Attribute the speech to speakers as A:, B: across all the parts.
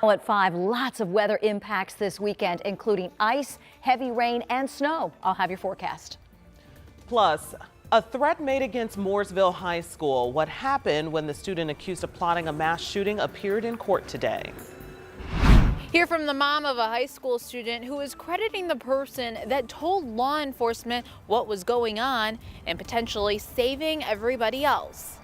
A: Well, at 5, lots of weather impacts this weekend, including ice, heavy rain, and snow. I'll have your forecast.
B: Plus, a threat made against Mooresville High School. What happened when the student accused of plotting a mass shooting appeared in court today.
C: Hear from the mom of a high school student who is crediting the person that told law enforcement what was going on and potentially saving everybody else.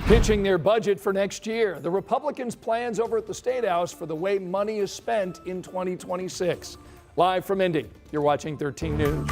D: Pitching their budget for next year. The Republicans' plans over at the State House for the way money is spent in 2026. Live from Indy, you're watching 13 News.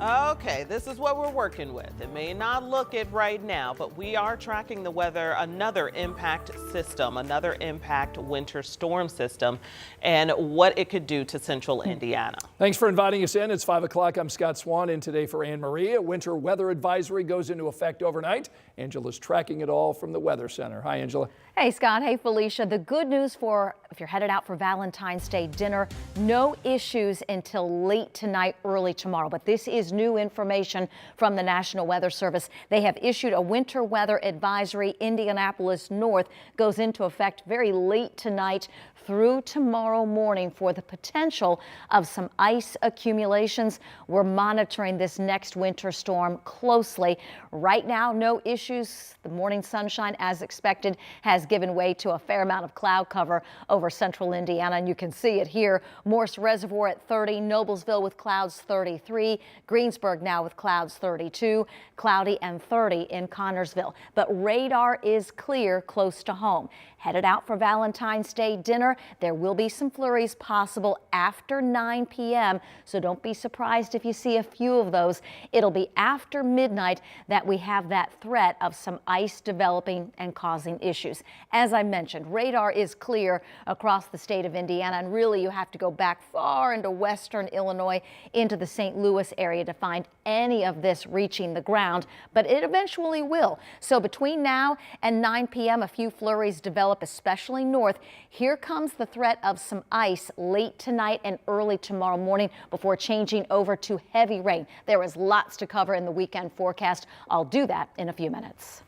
B: Okay, this is what we're working with. It may not look it right now, but we are tracking the weather, another impact system, another impact winter storm system, and what it could do to central Indiana.
D: Thanks for inviting us in. It's 5 o'clock. I'm Scott Swan in today for Anne Marie. A winter weather advisory goes into effect overnight. Angela's tracking it all from the Weather Center. Hi, Angela.
A: Hey, Scott. Hey, Felicia. The good news for if you're headed out for Valentine's Day dinner, no issues until late tonight, early tomorrow. But this is new information from the National Weather Service. They have issued a winter weather advisory. Indianapolis North goes into effect very late tonight through tomorrow morning for the potential of some ice accumulations. We're monitoring this next winter storm closely. Right now, no issues. The morning sunshine, as expected, has given way to a fair amount of cloud cover over central Indiana, and you can see it here. Morse Reservoir at 30, Noblesville with clouds 33, Greensburg now with clouds 32, cloudy and 30 in Connorsville. But radar is clear close to home. Headed out for Valentine's Day dinner, there will be some flurries possible after 9 p.m., so don't be surprised if you see a few of those. It'll be after midnight that we have that threat of some ice developing and causing issues. As I mentioned, radar is clear across the state of Indiana, and really you have to go back far into western Illinois into the St. Louis area to find any of this reaching the ground, but it eventually will. So between now and 9 p.m., a few flurries develop, especially north. Here comes the threat of some ice late tonight and early tomorrow morning before changing over to heavy rain. There is lots to cover in the weekend forecast. I'll do that in a few minutes.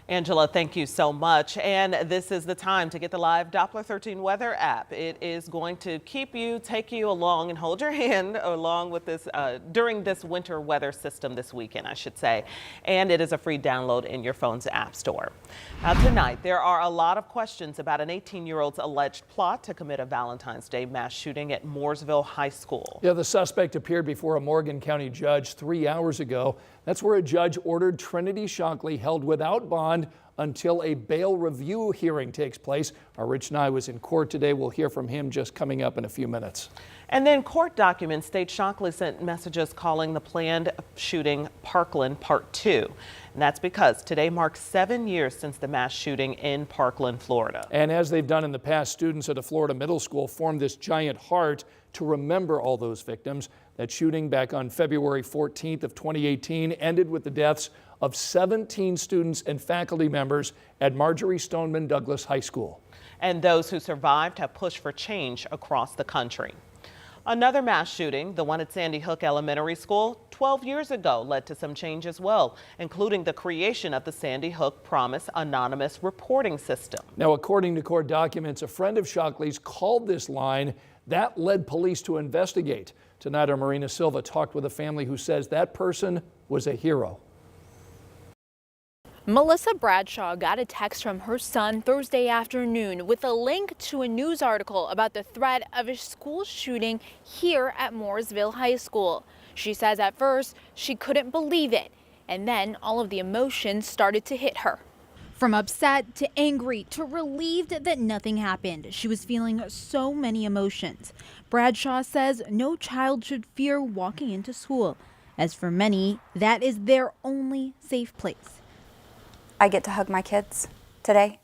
B: Angela, thank you so much. And this is the time to get the live Doppler 13 weather app. It is going to take you along and hold your hand along with this during this winter weather system this weekend, I should say. And it is a free download in your phone's app store. Now tonight, there are a lot of questions about an 18-year-old's alleged plot to commit a Valentine's Day mass shooting at Mooresville High School.
D: Yeah, the suspect appeared before a Morgan County judge 3 hours ago. That's where a judge ordered Trinity Shockley held without bond until a bail review hearing takes place. Our Rich Nye was in court today. We'll hear from him just coming up in a few minutes.
B: And then court documents state Shockley sent messages calling the planned shooting Parkland Part 2. And that's because today marks 7 years since the mass shooting in Parkland, Florida.
D: And as they've done in the past, students at a Florida middle school formed this giant heart to remember all those victims. That shooting back on February 14th of 2018 ended with the deaths of 17 students and faculty members at Marjory Stoneman Douglas High School.
B: And those who survived have pushed for change across the country. Another mass shooting, the one at Sandy Hook Elementary School, 12 years ago, led to some change as well, including the creation of the Sandy Hook Promise Anonymous Reporting System.
D: Now, according to court documents, a friend of Shockley's called this line. That led police to investigate. Tonight, our Marina Silva talked with a family who says that person was a hero.
C: Melissa Bradshaw got a text from her son Thursday afternoon with a link to a news article about the threat of a school shooting here at Mooresville High School. She says at first she couldn't believe it, and then all of the emotions started to hit her.
E: From upset to angry to relieved that nothing happened, she was feeling so many emotions. Bradshaw says no child should fear walking into school, as for many, that is their only safe place.
F: I get to hug my kids today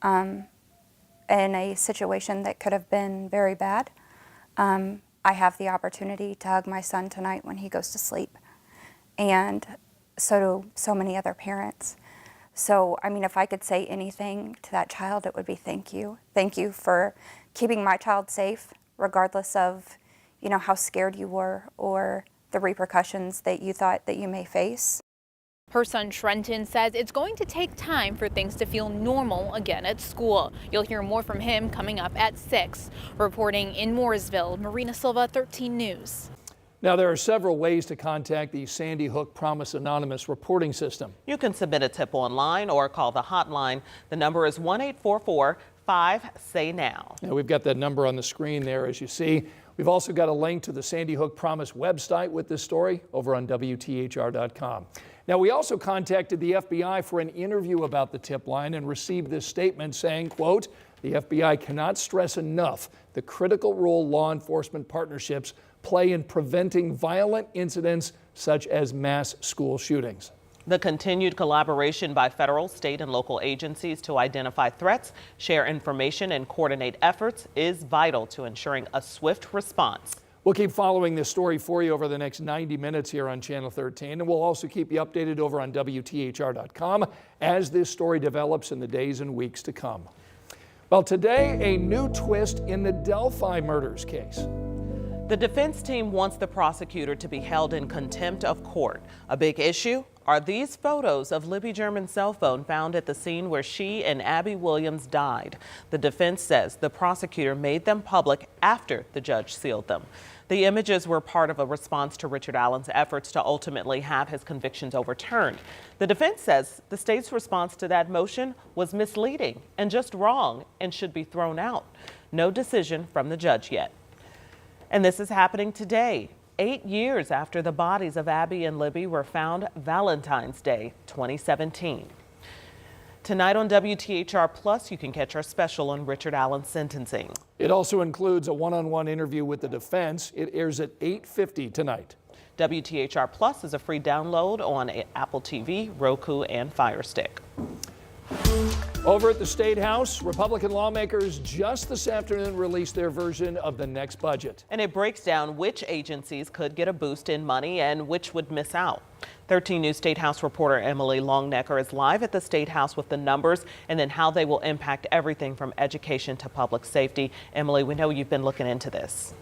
F: in a situation that could have been very bad. I have the opportunity to hug my son tonight when he goes to sleep, and so do so many other parents. So, I mean, if I could say anything to that child, it would be thank you. Thank you for keeping my child safe, regardless of, how scared you were or the repercussions that you thought that you may face.
C: Her son Trenton says it's going to take time for things to feel normal again at school. You'll hear more from him coming up at 6. Reporting in Mooresville, Marina Silva, 13 News.
D: Now, there are several ways to contact the Sandy Hook Promise Anonymous reporting system.
B: You can submit a tip online or call the hotline. The number is 1-844-5-SAY-NOW.
D: Now, we've got that number on the screen there, as you see. We've also got a link to the Sandy Hook Promise website with this story over on WTHR.com. Now, we also contacted the FBI for an interview about the tip line and received this statement saying, quote, the FBI cannot stress enough the critical role law enforcement partnerships play in preventing violent incidents such as mass school shootings.
B: The continued collaboration by federal, state, and local agencies to identify threats, share information, and coordinate efforts is vital to ensuring a swift response.
D: We'll keep following this story for you over the next 90 minutes here on Channel 13, and we'll also keep you updated over on WTHR.com as this story develops in the days and weeks to come. Well, today, a new twist in the Delphi murders case.
B: The defense team wants the prosecutor to be held in contempt of court. A big issue are these photos of Libby German's cell phone found at the scene where she and Abby Williams died. The defense says the prosecutor made them public after the judge sealed them. The images were part of a response to Richard Allen's efforts to ultimately have his convictions overturned. The defense says the state's response to that motion was misleading and just wrong and should be thrown out. No decision from the judge yet. And this is happening today, 8 years after the bodies of Abby and Libby were found Valentine's Day 2017. Tonight on WTHR Plus, you can catch our special on Richard Allen's sentencing.
D: It also includes a one-on-one interview with the defense. It airs at 8:50 tonight.
B: WTHR Plus is a free download on Apple TV, Roku, and Fire Stick.
D: Over at the State House, Republican lawmakers just this afternoon released their version of the next budget.
B: And it breaks down which agencies could get a boost in money and which would miss out. 13 News State House reporter Emily Longnecker is live at the State House with the numbers and then how they will impact everything from education to public safety. Emily, we know you've been looking into this.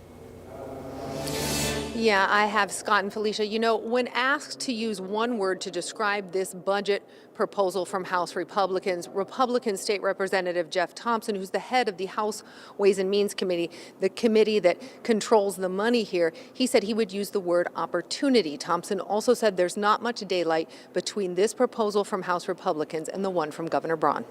G: Yeah, I have, Scott and Felicia. You know, when asked to use one word to describe this budget proposal from House Republicans, Republican State Representative Jeff Thompson, who's the head of the House Ways and Means Committee, the committee that controls the money here, he said he would use the word opportunity. Thompson also said there's not much daylight between this proposal from House Republicans and the one from Governor Braun.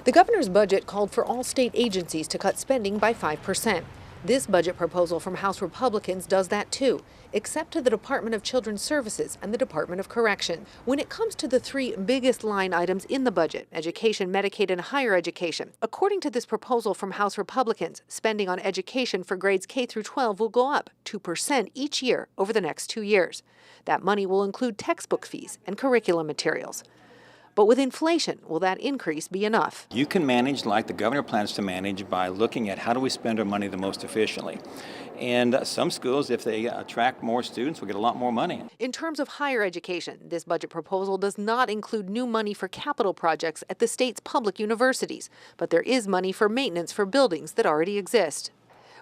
G: The governor's budget called for all state agencies to cut spending by 5%. This budget proposal from House Republicans does that too, except to the Department of Children's Services and the Department of Correction. When it comes to the three biggest line items in the budget, education, Medicaid, and higher education, according to this proposal from House Republicans, spending on education for grades K through 12 will go up 2% each year over the next 2 years. That money will include textbook fees and curriculum materials. But with inflation, will that increase be enough?
H: You can manage like the governor plans to manage by looking at how do we spend our money the most efficiently. And some schools, if they attract more students, will get a lot more money.
G: In terms of higher education, this budget proposal does not include new money for capital projects at the state's public universities, but there is money for maintenance for buildings that already exist.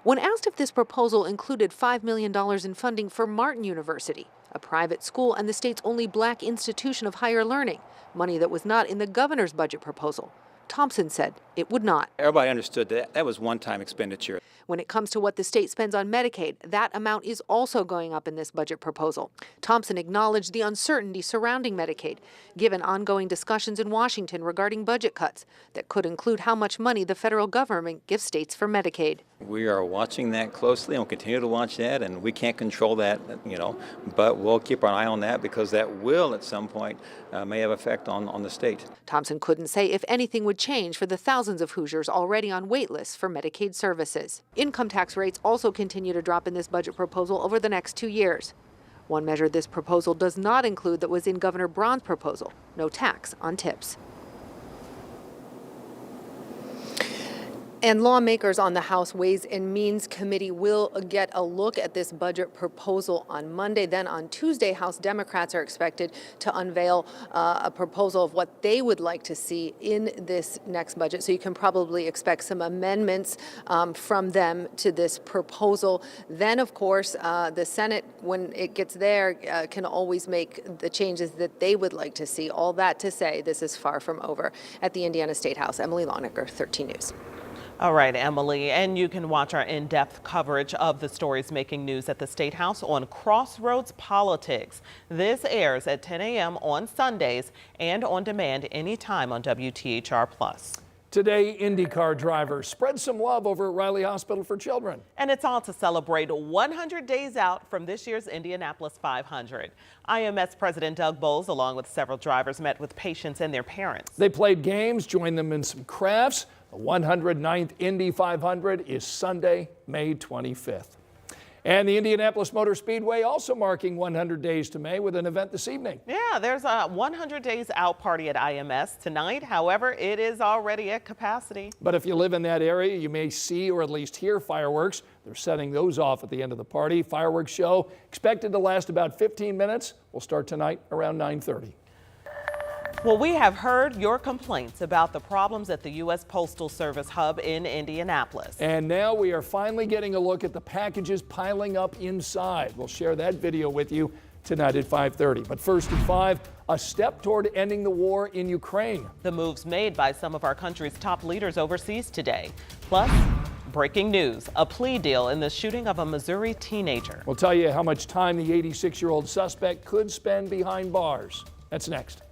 G: When asked if this proposal included $5 million in funding for Martin University, a private school and the state's only black institution of higher learning, money that was not in the governor's budget proposal, Thompson said it would not.
H: Everybody understood that that was one-time expenditure.
G: When it comes to what the state spends on Medicaid, that amount is also going up in this budget proposal. Thompson acknowledged the uncertainty surrounding Medicaid, given ongoing discussions in Washington regarding budget cuts that could include how much money the federal government gives states for Medicaid.
H: We are watching that closely and we'll continue to watch that, and we can't control that, but we'll keep our eye on that because that will at some point may have effect on the state.
G: Thompson couldn't say if anything would change for the thousands of Hoosiers already on wait lists for Medicaid services. Income tax rates also continue to drop in this budget proposal over the next 2 years. One measure this proposal does not include that was in Governor Braun's proposal, no tax on tips. And lawmakers on the House Ways and Means Committee will get a look at this budget proposal on Monday. Then on Tuesday, House Democrats are expected to unveil a proposal of what they would like to see in this next budget. So you can probably expect some amendments from them to this proposal. Then, of course, the Senate, when it gets there, can always make the changes that they would like to see. All that to say, this is far from over. At the Indiana State House, Emily Loniger, 13 News.
B: All right, Emily, and you can watch our in-depth coverage of the stories making news at the State House on Crossroads Politics. This airs at 10 a.m. on Sundays and on demand anytime on WTHR+.
D: Today, IndyCar drivers spread some love over at Riley Hospital for Children.
B: And it's all to celebrate 100 days out from this year's Indianapolis 500. IMS President Doug Bowles, along with several drivers, met with patients and their parents.
D: They played games, joined them in some crafts. The 109th Indy 500 is Sunday, May 25th. And the Indianapolis Motor Speedway also marking 100 days to May with an event this evening.
B: Yeah, there's a 100 Days Out party at IMS tonight. However, it is already at capacity.
D: But if you live in that area, you may see or at least hear fireworks. They're setting those off at the end of the party. Fireworks show expected to last about 15 minutes. We'll start tonight around 9:30.
B: Well, we have heard your complaints about the problems at the U.S. Postal Service hub in Indianapolis.
D: And now we are finally getting a look at the packages piling up inside. We'll share that video with you tonight at 5:30. But first at 5, a step toward ending the war in Ukraine.
B: The moves made by some of our country's top leaders overseas today. Plus, breaking news, a plea deal in the shooting of a Missouri teenager.
D: We'll tell you how much time the 86-year-old suspect could spend behind bars. That's next.